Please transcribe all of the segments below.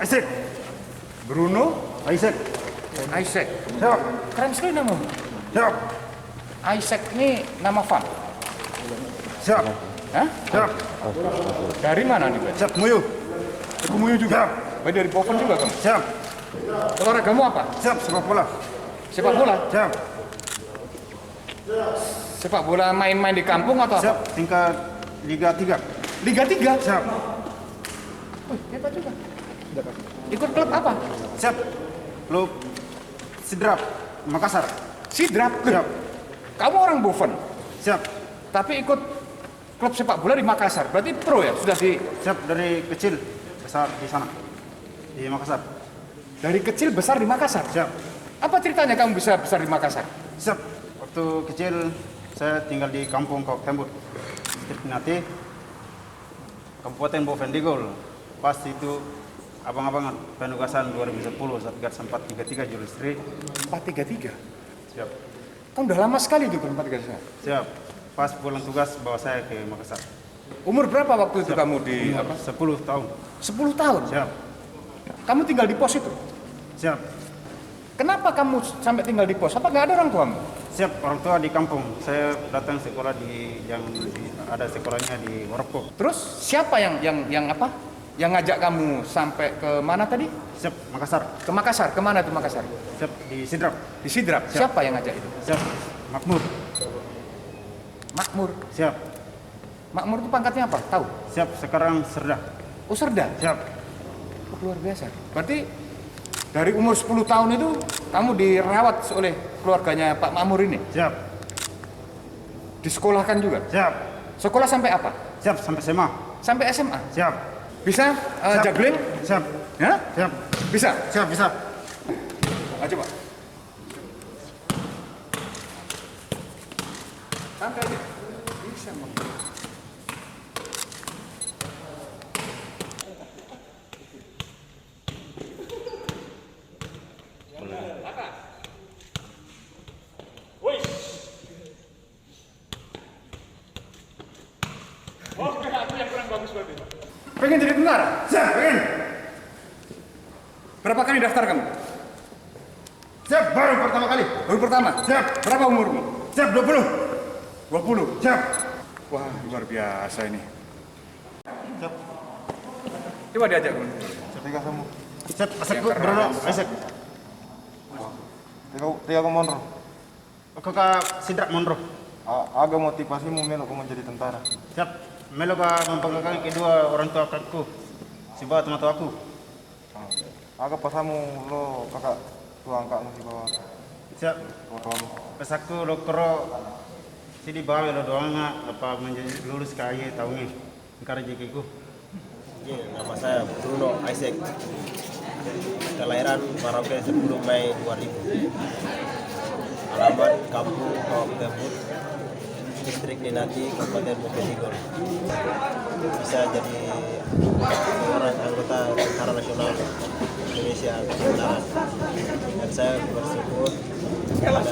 Isaac. Bruno Isaac. Isaac. Siap. Keren sekali nama. Siap. Isaac ini nama fun. Siap. Hah? Siap. Dari mana nih, Pak? Siap. Muyu. Aku Muyu juga. Siap. Baik dari Poven juga kamu. Siap. Olahragamu apa? Siap. Sepak bola. Sepak bola. Siap. Sepak bola main-main di kampung atau apa? Siap. Tingkat Liga 3. Liga 3. Siap. Wih, hebat juga. Ikut klub apa? Siap. Klub Sidrap Makassar. Sidrap. Siap. Kamu orang Poven, Siap. tapi ikut klub sepak bola di Makassar. Berarti pro ya? Sudah di Siap dari kecil besar di sana. Di Makassar. dari kecil besar di Makassar. Siap. Apa ceritanya kamu bisa besar di Makassar? Siap. Waktu kecil saya tinggal di kampung Kok Tembut, Distrik Pinate, Kabupaten Bovendigol. Pas itu abang-abangan penugasan 2010 Satgas 433 Julistri. 433. Siap. Kamu udah lama sekali itu ke 433. Siap. Pas pulang tugas bawa saya ke Makassar. Umur berapa waktu itu kamu di apa? 10 tahun. 10 tahun. Siap. Kamu tinggal di pos itu. Siap. Kenapa kamu sampai tinggal di pos? Apa nggak ada orang tuamu? Siap. Orang tua di kampung. Saya datang sekolah ada sekolahnya di Warpo. Terus siapa yang apa? Yang ngajak kamu sampai ke mana tadi? Siap. Makassar. Ke Makassar. Kemana tuh Makassar? Siap. Di Sidrap. Di Sidrap. Siap. Siapa yang ngajak itu? Siap. Makmur. Makmur. Siap. Makmur itu pangkatnya apa? Tahu? Siap. Sekarang Serda. Oh, Serda. Siap. Oh, luar biasa. Berarti dari umur 10 tahun itu kamu dirawat oleh keluarganya Pak Makmur ini? Siap. Disekolahkan juga? Siap. Sekolah sampai apa? Siap. Sampai SMA. Sampai SMA? Siap. Bisa Siap. juggling? Siap. Ya? Siap. Bisa? Siap. Bisa. Ayo coba. Santai aja. Bisa, Bang. Oh, aku yang kurang bagus berarti. Pengen jadi tentara? Siap. Pengen. Berapa kali daftar kamu? Siap. Baru pertama kali. Baru pertama? Siap. Berapa umurmu? Siap. 20. 20? Siap. Wah, luar biasa ini. Siap. Coba diajak dulu. Tiga kamu. Siap. Asik. Bruno. Isaac. Tiga Monro. Kakak Sidrap Monro. Aga motivasimu melo kau menjadi tentara. Siap. Melo ka membanggakan kedua orang tua kakakku. Si bawa teman tua aku. Aga pasamu lo kakak tua angkatmu si bawah. Siap. Tuamu. Pas aku lo kero sidi bawa lo doang apa menjadi lulus KAI tahun ini. Karena jikiku. Nama saya Bruno Isaac, kelahiran Merauke 10 Mei 2000. Alamat Kampung Kok Tembut, Distrik Pinate, Kabupaten Bovendigol. Bisa jadi orang anggota Tentara Nasional Indonesia Angkatan Darat. Dan saya bersyukur ada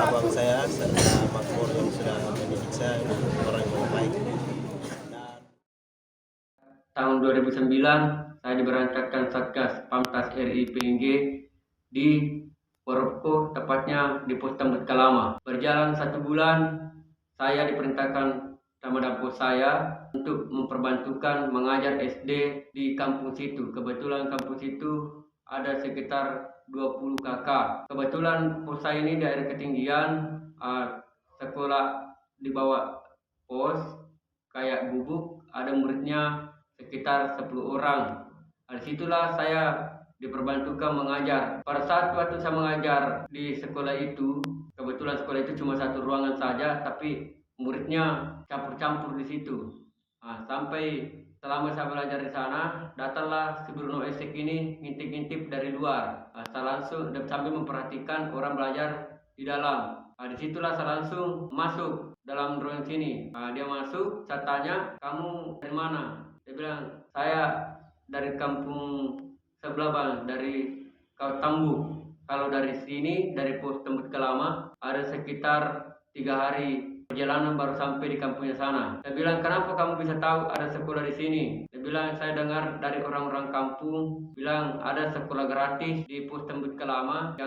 abang saya serta Makmur yang sudah mendidik saya orang yang baik. Tahun 2009, saya diberangkatkan Satgas Pamtas RI PNG di Warpo, tepatnya di Pos Tembut Kalama. Berjalan 1 bulan, saya diperintahkan sama dapur saya untuk memperbantukan mengajar SD di kampung situ. Kebetulan kampung situ ada sekitar 20 kakak. Kebetulan pos saya ini daerah ketinggian, sekolah di bawah pos kayak gubuk, ada muridnya sekitar 10 orang. Dari situlah saya diperbantukan mengajar. Pada saat waktu saya mengajar di sekolah itu, kebetulan sekolah itu cuma 1 ruangan saja, tapi muridnya campur-campur di situ. Sampai selama saya belajar di sana, datanglah si Bruno Isaac ini ngintip-ngintip dari luar. Saya langsung sambil memperhatikan orang belajar di dalam. Disitulah saya langsung masuk dalam ruangan sini. Dia masuk, saya tanya, kamu dari mana? Dia bilang, saya dari kampung sebelah bang, dari Tambu. Kalau dari sini, dari Pos Tembut Kalama, ada sekitar 3 hari perjalanan baru sampai di kampungnya sana. Saya bilang, kenapa kamu bisa tahu ada sekolah di sini? Dia bilang, saya dengar dari orang-orang kampung bilang ada sekolah gratis di Pos Tembus Kelama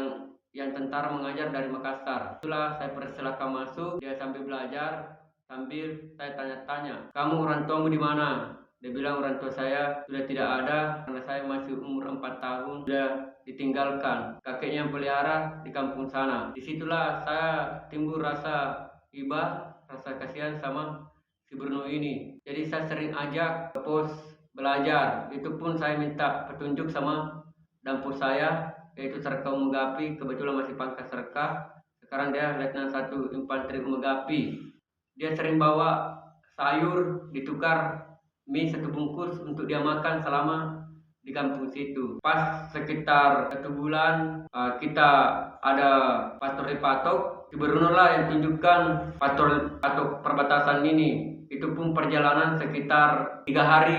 yang tentara mengajar dari Makassar. Itulah saya persilakan masuk, dia sambil belajar, sambil saya tanya-tanya, kamu orang tuamu di mana? Dia bilang, orang tua saya sudah tidak ada karena saya masih umur 4 tahun, sudah ditinggalkan. Kakeknya yang pelihara di kampung sana. Disitulah saya timbul rasa iba, rasa kasihan sama si Bruno ini. Jadi saya sering ajak ke pos belajar. Itu pun saya minta petunjuk sama dampur saya, yaitu Serka Umegapi. Kebetulan masih pangkat Serka. Sekarang dia Letnan 1 Infanteri Umegapi. Dia sering bawa sayur ditukar mie 1 bungkus untuk dia makan selama di kampung situ. Pas sekitar 1 bulan kita ada patroli patok. Si Bruno lah yang tunjukkan patroli patok perbatasan ini. Itu pun perjalanan sekitar 3 hari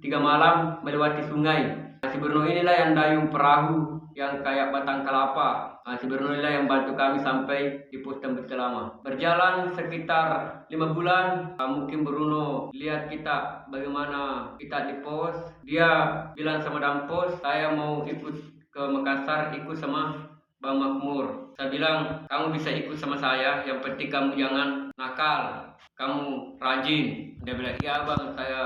3 malam melewati sungai. Si Bruno inilah yang dayung perahu yang kayak batang kelapa. Si Bruno inilah yang bantu kami sampai di Pos Tembus Kelama. Berjalan sekitar 5 bulan, mungkin Bruno lihat kita bagaimana kita di pos. Dia bilang sama Dampos, saya mau ikut ke Makassar, ikut sama Bang Makmur. Saya bilang, kamu bisa ikut sama saya, yang penting kamu jangan nakal, kamu rajin. Dia bilang, iya bang, saya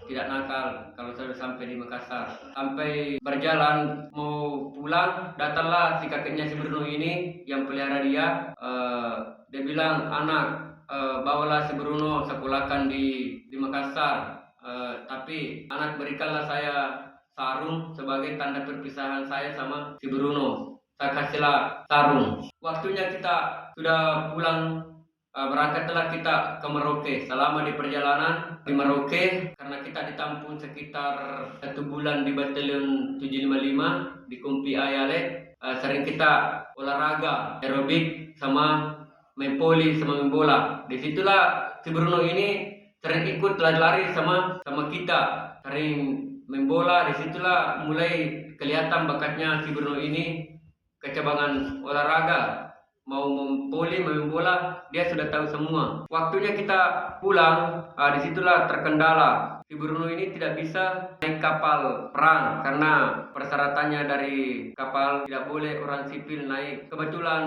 tidak nakal kalau saya sampai di Makassar. Sampai berjalan mau pulang, datanglah si kakeknya si Bruno ini yang pelihara dia. Dia bilang, anak, bawalah si Bruno sekolahkan di Makassar. Tapi anak berikanlah saya sarung sebagai tanda perpisahan saya sama si Bruno. Saya kasihlah sarung. Waktunya kita sudah pulang. Berangkatlah kita ke Merauke. Selama di perjalanan di Merauke, karena kita ditampung sekitar 1 bulan di Batalion 755 di Kumpi Ayale, sering kita olahraga aerobik sama main poli sama main bola. Disitulah si Bruno ini sering ikut lari-lari sama kita, sering main bola. Disitulah mulai kelihatan bakatnya si Bruno ini, kecabangan olahraga. Mau poli, main bola, dia sudah tahu semua. Waktunya kita pulang, disitulah terkendala. Si Bruno ini tidak bisa naik kapal perang karena persyaratannya dari kapal tidak boleh orang sipil naik. Kebetulan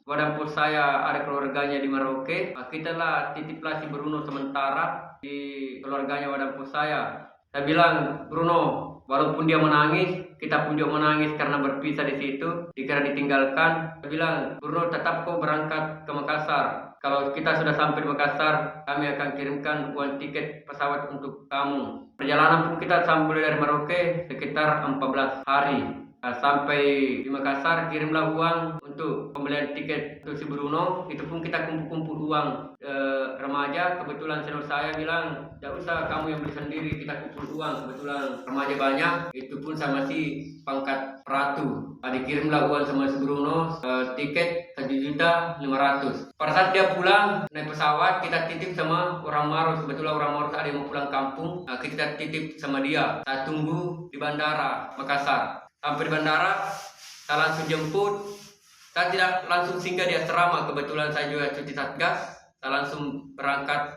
Wadampos saya ada keluarganya di Merauke. Kita lah titiplah si Bruno sementara di keluarganya Wadampos saya. Saya bilang, Bruno, walaupun dia menangis, kita pun juga menangis karena berpisah di situ, dikira ditinggalkan. Saya bilang, Bruno, tetap kau berangkat ke Makassar. Kalau kita sudah sampai di Makassar, kami akan kirimkan uang tiket pesawat untuk kamu. Perjalanan pun kita sampai dari Merauke sekitar 14 hari. Sampai di Makassar, kirimlah uang untuk pembelian tiket untuk si Bruno. Itu pun kita kumpul-kumpul uang remaja. Kebetulan senior saya bilang, tidak usah kamu yang beli sendiri, kita kumpul uang. Kebetulan remaja banyak. Itu pun sama si pangkat peratu. Dikirimlah uang sama si Bruno, tiket 1.500.000. Pada saat dia pulang naik pesawat, kita titip sama orang Maros. Kebetulan orang Maros ada yang mau pulang kampung. Kita titip sama dia. Saya tunggu di bandara Makassar. Sampai di bandara, saya langsung jemput. Saya tidak langsung singgah di asrama. Kebetulan saya juga cuti satgas. Saya langsung berangkat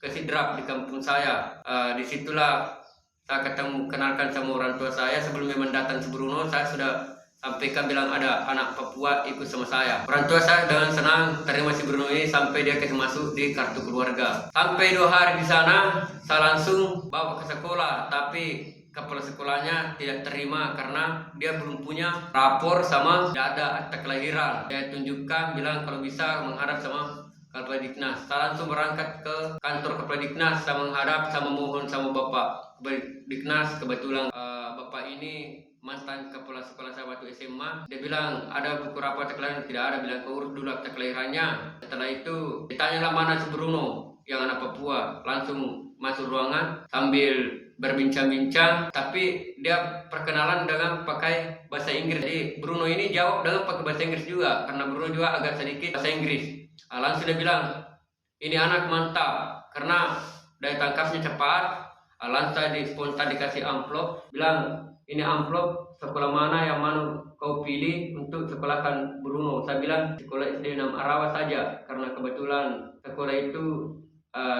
ke Sidrap di kampung saya. Disitulah saya kenalkan sama orang tua saya. Sebelum memang datang si Bruno, saya sudah sampaikan bilang ada anak Papua ikut sama saya. Orang tua saya dengan senang terima si Bruno ini sampai dia masuk di kartu keluarga. Sampai 2 hari di sana, saya langsung bawa ke sekolah. Tapi kepala sekolahnya tidak terima karena dia belum punya rapor sama tidak ada akta kelahiran. Saya tunjukkan, bilang kalau bisa menghadap sama Kepala Diknas. Saya langsung berangkat ke kantor Kepala Diknas. Saya menghadap sama mohon sama Bapak Kepala Diknas. Kebetulan Bapak ini mantan kepala sekolah saya waktu SMA. Dia bilang ada buku rapor akta kelahiran. Tidak ada. Bilang kau urus dulu akta kelahirannya. Setelah itu ditanyalah mana si Bruno yang anak Papua. Langsung masuk ruangan sambil berbincang-bincang, tapi dia perkenalan dengan pakai bahasa Inggris. Jadi Bruno ini jawab dengan pakai bahasa Inggris juga, karena Bruno juga agak sedikit bahasa Inggris. Langsung dia bilang, ini anak mantap, karena daya tangkapnya cepat. Langsung spontan dikasih amplop, bilang ini amplop sekolah mana yang mau kau pilih untuk sekolahkan Bruno? Saya bilang sekolah SD 6 Arawa saja, karena kebetulan sekolah itu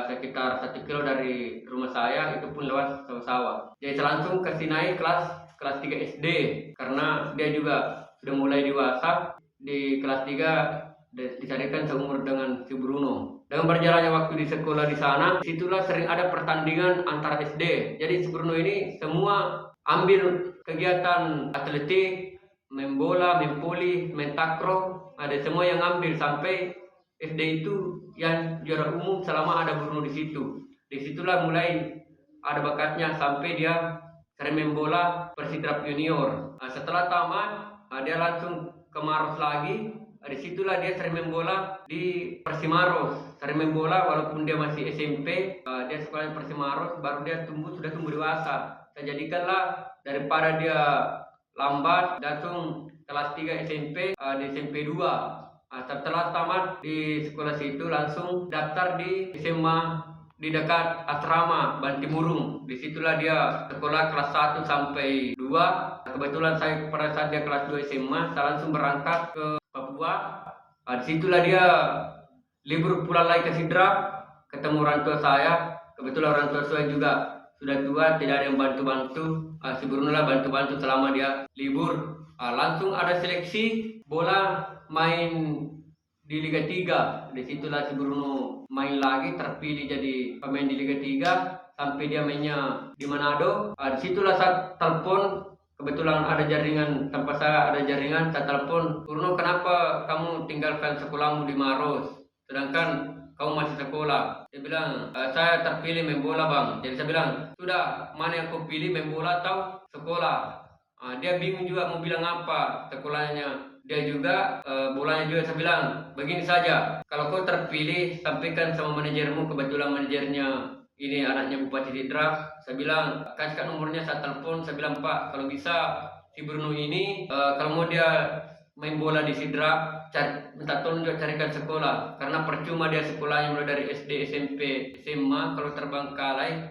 sekitar 1 kilo dari rumah saya, itu pun lewat sawah-sawah. Jadi saya langsung kasih naik kelas 3 SD, karena dia juga sudah mulai dewasa. Di kelas 3 dicarikan seumur dengan si Bruno. Dengan berjalannya waktu di sekolah di sana, disitulah sering ada pertandingan antar SD. Jadi si Bruno ini semua ambil kegiatan atletik, main bola, main voli, main takraw, ada semua yang ambil sampai SD itu yang juara umum selama ada Bruno di situ. Disitulah mulai ada bakatnya sampai dia sering main bola Persidrap Junior. Setelah tamat, dia langsung ke Maros lagi. Disitulah dia sering main bola di Persimaros. Sering main bola walaupun dia masih SMP, dia sekolah di Persimaros, baru dia sudah tumbuh dewasa. Saya jadikanlah daripada dia lambat, langsung kelas 3 SMP, di SMP 2. Setelah tamat di sekolah situ langsung daftar di SMA di dekat asrama Bantimurung. Disitulah dia sekolah kelas 1 sampai 2. Kebetulan saya pada saat dia kelas 2 SMA, saya langsung berangkat ke Papua. Disitulah dia libur pulang lagi ke Sidrap, ketemu orang tua saya. Kebetulan orang tua saya juga sudah tua, tidak ada yang bantu-bantu. Si Bruno lah bantu-bantu selama dia libur. Langsung ada seleksi bola main di Liga 3. Disitulah si Bruno main lagi, terpilih jadi pemain di Liga 3 sampai dia mainnya di Manado. Disitulah saya telepon, kebetulan ada jaringan tempat saya, ada jaringan. Saya telepon, Bruno, kenapa kamu tinggalkan sekolahmu di Maros sedangkan kamu masih sekolah? Dia bilang, saya terpilih main bola bang. Jadi saya bilang, sudah, mana yang kau pilih, main bola atau sekolah? Dia bingung juga mau bilang apa sekolahnya. Dia juga bolanya juga. Saya bilang begini saja, kalau kau terpilih sampaikan sama manajermu. Kebetulan manajernya ini anaknya Bupati Sidrap. Saya bilang kasihkan nomornya, saya telepon. Saya bilang, Pak, kalau bisa si Bruno ini kalau mau dia main bola di Sidrap, minta tolong juga carikan sekolah, karena percuma dia sekolahnya mulai dari SD, SMP, SMA. Kalau terbengkalai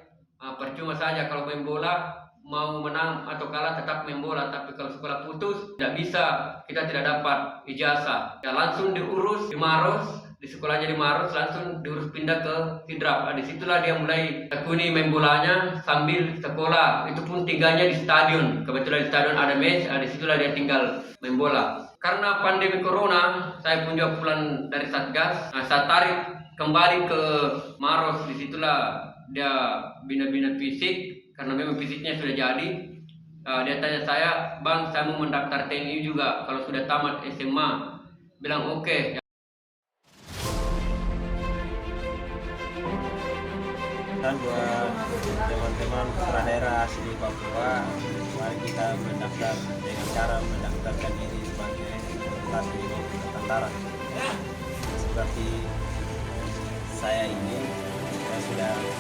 percuma saja. Kalau main bola mau menang atau kalah tetap main bola, tapi kalau sekolah putus tidak bisa, kita tidak dapat ijazah. Ya langsung diurus di Maros, di sekolahnya di Maros, langsung diurus pindah ke Sidrap. Disitulah dia mulai tekuni main bolanya sambil sekolah. Itu pun tinggalnya di stadion. Kebetulan di stadion ada mes, disitulah dia tinggal main bola. Karena pandemi corona, saya pun juga pulang dari Satgas. Saya tarik kembali ke Maros. Disitulah dia bina-bina fisik, karena memang fisiknya sudah jadi. Dia tanya saya, bang, saya mau mendaftar TNI juga kalau sudah tamat SMA. Bilang oke. Dan buat teman-teman putra daerah asli Papua, mari kita mendaftar dengan cara mendaftarkan diri sebagai pelatih tentara. Seperti saya ini, saya sudah harus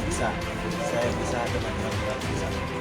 bisa, saya bisa, teman-teman juga bisa.